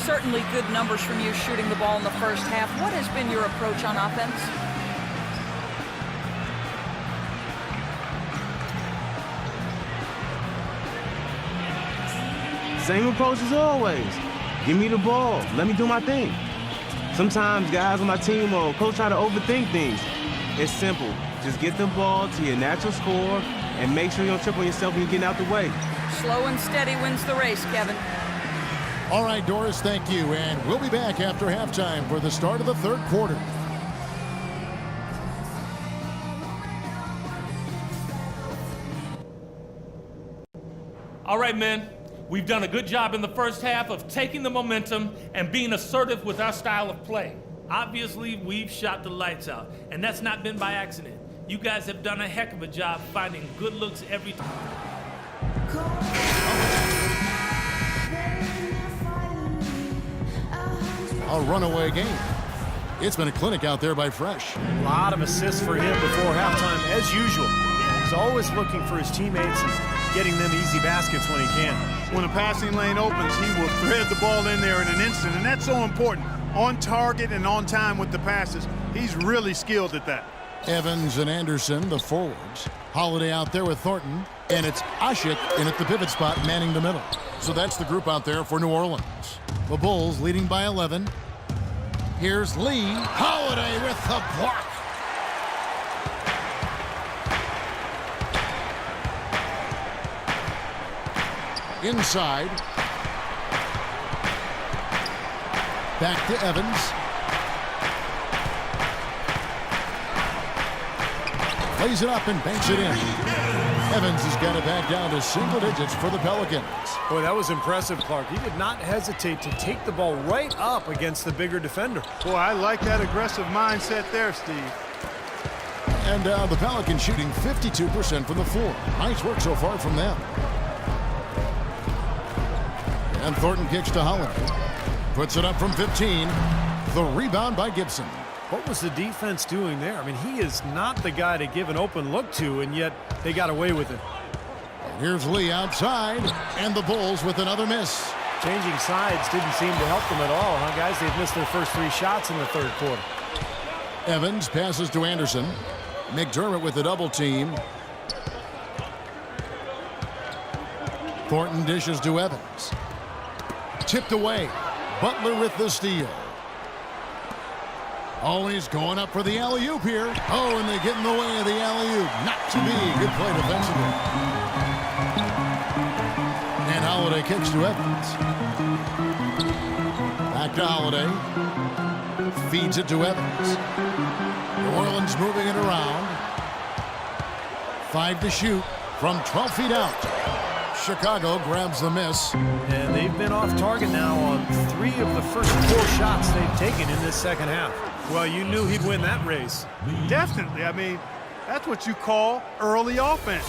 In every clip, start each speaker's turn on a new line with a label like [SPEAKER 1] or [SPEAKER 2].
[SPEAKER 1] Certainly good numbers from you shooting the ball in the first half. What has been your approach on offense?
[SPEAKER 2] Same approach as always. Give me the ball. Let me do my thing. Sometimes guys on my team or coach try to overthink things. It's simple. Just get the ball to your natural score and make sure you don't trip on yourself when you're getting out the way.
[SPEAKER 1] Slow and steady wins the race, Kevin.
[SPEAKER 3] All right, Doris, thank you. And we'll be back after halftime for the start of the third quarter.
[SPEAKER 4] All right, men. We've done a good job in the first half of taking the momentum and being assertive with our style of play. Obviously, we've shot the lights out, and that's not been by accident. You guys have done a heck of a job finding good looks every time.
[SPEAKER 3] A runaway game. It's been a clinic out there by Fresh.
[SPEAKER 5] A lot of assists for him before halftime, as usual. He's always looking for his teammates and getting them easy baskets when he can.
[SPEAKER 6] When a passing lane opens, he will thread the ball in there in an instant, and that's so important. On target and on time with the passes. He's really skilled at that.
[SPEAKER 3] Evans and Anderson, the forwards. Holiday out there with Thornton. And it's Asik in at the pivot spot, manning the middle. So that's the group out there for New Orleans. The Bulls leading by 11. Here's Lee. Holiday with the block. Inside. Back to Evans. Plays it up and banks it in. Evans has got it back down to single digits for the Pelicans.
[SPEAKER 5] Boy, that was impressive, Clark. He did not hesitate to take the ball right up against the bigger defender.
[SPEAKER 6] Boy, I like that aggressive mindset there, Steve.
[SPEAKER 3] And the Pelicans shooting 52% from the floor. Nice work so far from them. And Thornton kicks to Holiday. Puts it up from 15. The rebound by Gibson.
[SPEAKER 5] What was the defense doing there? I mean, he is not the guy to give an open look to, and yet they got away with it.
[SPEAKER 3] And here's Lee outside, and the Bulls with another miss.
[SPEAKER 5] Changing sides didn't seem to help them at all, huh, guys? They've missed their first 3 shots in the third quarter.
[SPEAKER 3] Evans passes to Anderson. McDermott with the double team. Thornton dishes to Evans. Tipped away. Butler with the steal. Always going up for the alley-oop here. Oh, and they get in the way of the alley-oop. Not to be. Good play defensively. And Holiday kicks to Evans. Back to Holiday. Feeds it to Evans. New Orleans moving it around. 5 to shoot from 12 feet out. Chicago grabs the miss.
[SPEAKER 5] And they've been off target now on 3 of the first 4 shots they've taken in this second half. Well, you knew he'd win that race.
[SPEAKER 6] Definitely. I mean, that's what you call early offense.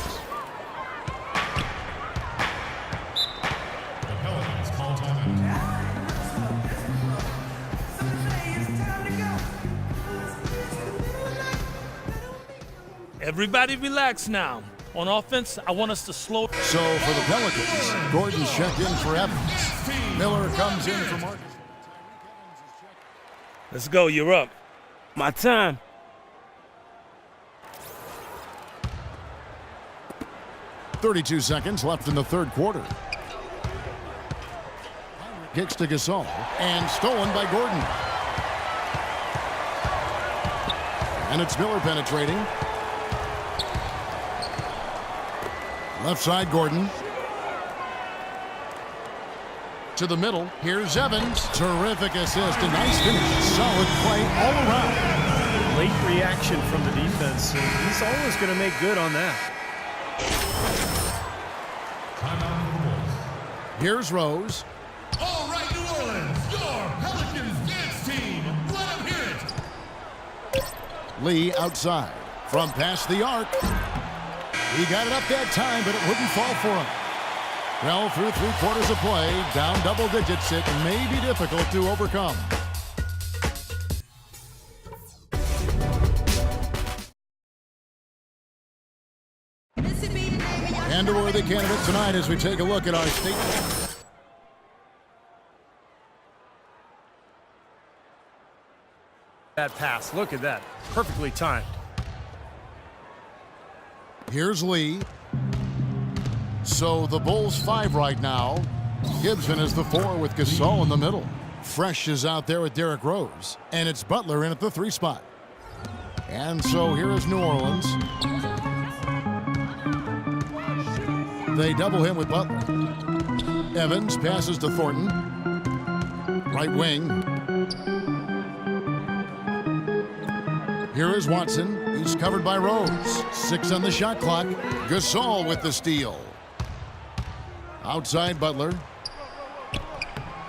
[SPEAKER 4] Everybody relax now. On offense, I want us to slow.
[SPEAKER 3] So for the Pelicans, Gordon's checked in for Evans. Miller comes in for Marcus.
[SPEAKER 4] Let's go, you're up.
[SPEAKER 2] My time.
[SPEAKER 3] .32 seconds left in the third quarter. Kicks to Gasol, and stolen by Gordon. And it's Miller penetrating. Left side, Gordon. To the middle. Here's Evans. Terrific assist. A nice finish. Solid play all around.
[SPEAKER 5] Late reaction from the defense. He's always going to make good on that.
[SPEAKER 3] Here's Rose.
[SPEAKER 7] All right, New Orleans, your Pelicans dance team. Let them hear it.
[SPEAKER 3] Lee outside. From past the arc. He got it up that time, but it wouldn't fall for him. Well, through 3 quarters of play, down double digits, it may be difficult to overcome. And a worthy candidate tonight as we take a look at our state.
[SPEAKER 5] That pass, look at that. Perfectly timed.
[SPEAKER 3] Here's Lee. So the Bulls 5 right now. Gibson is the 4 with Gasol in the middle. Fresh is out there with Derrick Rose. And it's Butler in at the 3 spot. And so here is New Orleans. They double him with Butler. Evans passes to Thornton. Right wing. Here is Watson. He's covered by Rose. 6 on the shot clock. Gasol with the steal. Outside Butler.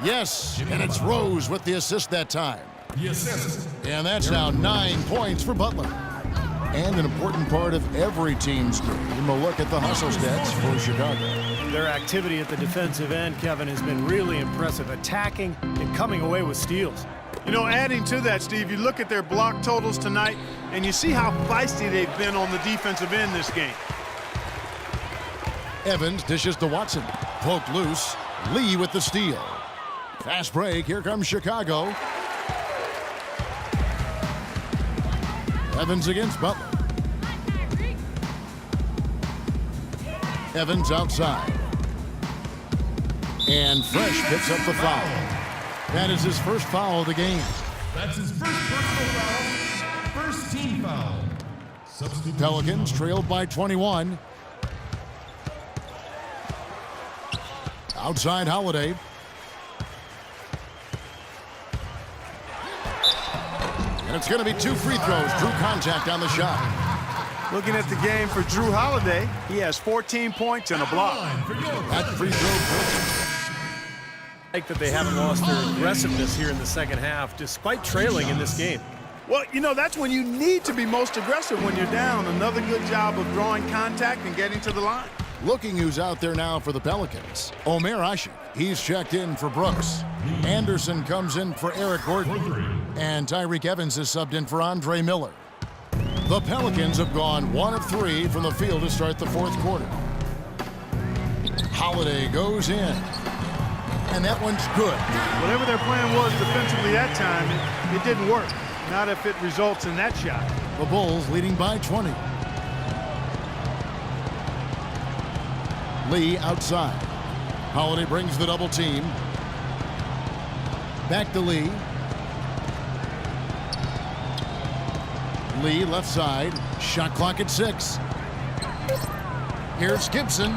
[SPEAKER 3] Yes, and it's Rose with the assist that time.
[SPEAKER 7] The assist.
[SPEAKER 3] And that's now 9 points for Butler. And an important part of every team's game, a look at the hustle stats for Chicago.
[SPEAKER 5] Their activity at the defensive end, Kevin, has been really impressive, attacking and coming away with steals.
[SPEAKER 6] You know, adding to that, Steve, you look at their block totals tonight, and you see how feisty they've been on the defensive end this game.
[SPEAKER 3] Evans dishes to Watson. Poked loose. Lee with the steal. Fast break. Here comes Chicago. Evans against Butler. Evans outside. And Fresh picks up the foul. That is his first foul of the game.
[SPEAKER 7] That's his first personal foul. First team foul. Substitute.
[SPEAKER 3] Pelicans trailed by 21. Outside Holiday. And it's going to be 2 free throws. Drew contact on the shot.
[SPEAKER 6] Looking at the game for Drew Holiday, he has 14 points and a block.
[SPEAKER 3] That free throw.
[SPEAKER 5] I like that they haven't lost their aggressiveness here in the second half, despite trailing in this game.
[SPEAKER 6] Well, you know, that's when you need to be most aggressive when you're down. Another good job of drawing contact and getting to the line.
[SPEAKER 3] Looking who's out there now for the Pelicans. Omer Asik. He's checked in for Brooks. Anderson comes in for Eric Gordon. And Tyreke Evans is subbed in for Andre Miller. The Pelicans have gone 1 of 3 from the field to start the 4th quarter. Holiday goes in. And that one's good.
[SPEAKER 6] Whatever their plan was defensively that time, it didn't work. Not if it results in that shot.
[SPEAKER 3] The Bulls leading by 20. Lee outside. Holiday brings the double team. Back to Lee. Lee left side. Shot clock at 6. Here's Gibson.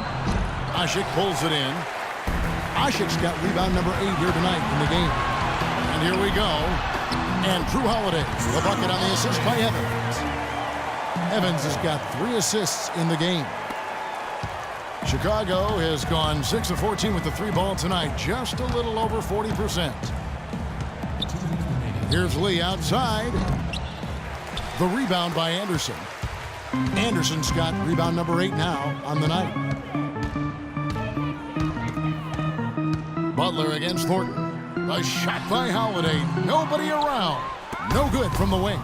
[SPEAKER 3] Asik pulls it in. Asik's got rebound number 8 here tonight in the game. And here we go. And Drew Holiday, the bucket on the assist by Evans. Evans has got 3 assists in the game. Chicago has gone 6 of 14 with the 3 ball tonight, just a little over 40%. Here's Lee outside. The rebound by Anderson. Anderson's got rebound number 8 now on the night. Butler against Thornton. A shot by Holiday. Nobody around. No good from the wing.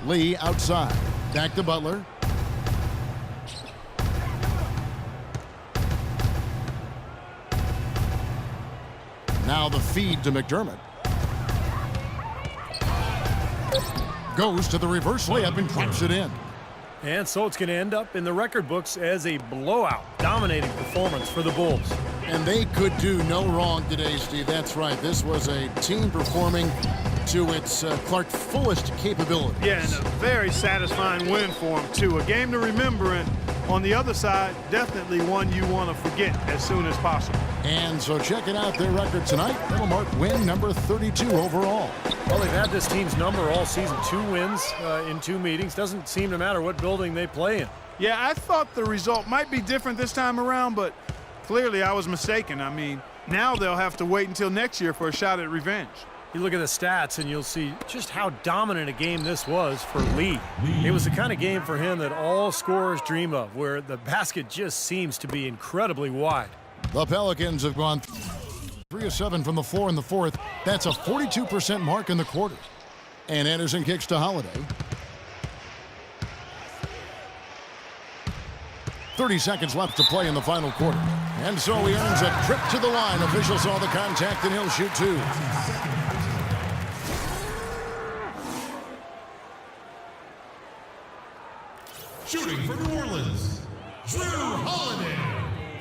[SPEAKER 3] Lee outside. Back to Butler. Now the feed to McDermott. Goes to the reverse layup and drops it in.
[SPEAKER 5] And so it's going to end up in the record books as a blowout, dominating performance for the Bulls.
[SPEAKER 3] And they could do no wrong today, Steve. That's right. This was a team performing to its Clark fullest capabilities.
[SPEAKER 6] Yeah, and a very satisfying win for him, too. A game to remember, and on the other side, definitely one you want to forget as soon as possible.
[SPEAKER 3] And so checking out their record tonight, that'll mark win number 32 overall.
[SPEAKER 5] Well, they've had this team's number all season. 2 wins in 2 meetings. Doesn't seem to matter what building they play in.
[SPEAKER 6] Yeah, I thought the result might be different this time around, but clearly I was mistaken. I mean, now they'll have to wait until next year for a shot at revenge.
[SPEAKER 5] You look at the stats and you'll see just how dominant a game this was for Lee. It was the kind of game for him that all scorers dream of, where the basket just seems to be incredibly wide.
[SPEAKER 3] The Pelicans have gone 3 of 7 from the floor in the 4th. That's a 42% mark in the quarter. And Anderson kicks to Holiday. 30 seconds left to play in the final quarter. And so he earns a trip to the line. Official saw the contact, and he'll shoot 2.
[SPEAKER 7] Shooting for New Orleans, Drew Holiday.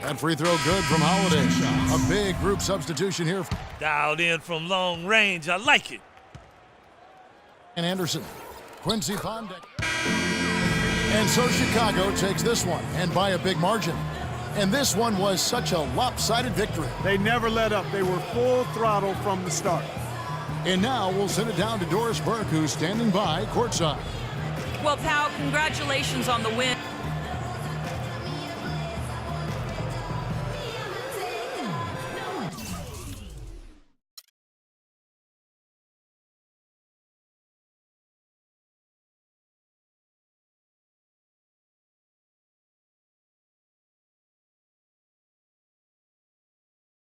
[SPEAKER 3] That free throw good from Holiday. A big group substitution here.
[SPEAKER 4] Dialed in from long range. I like it.
[SPEAKER 3] And Anderson. Quincy Pondek. And so Chicago takes this one, and by a big margin. And this one was such a lopsided victory.
[SPEAKER 6] They never let up. They were full throttle from the start.
[SPEAKER 3] And now we'll send it down to Doris Burke, who's standing by courtside.
[SPEAKER 1] Well, Pal, congratulations on the win.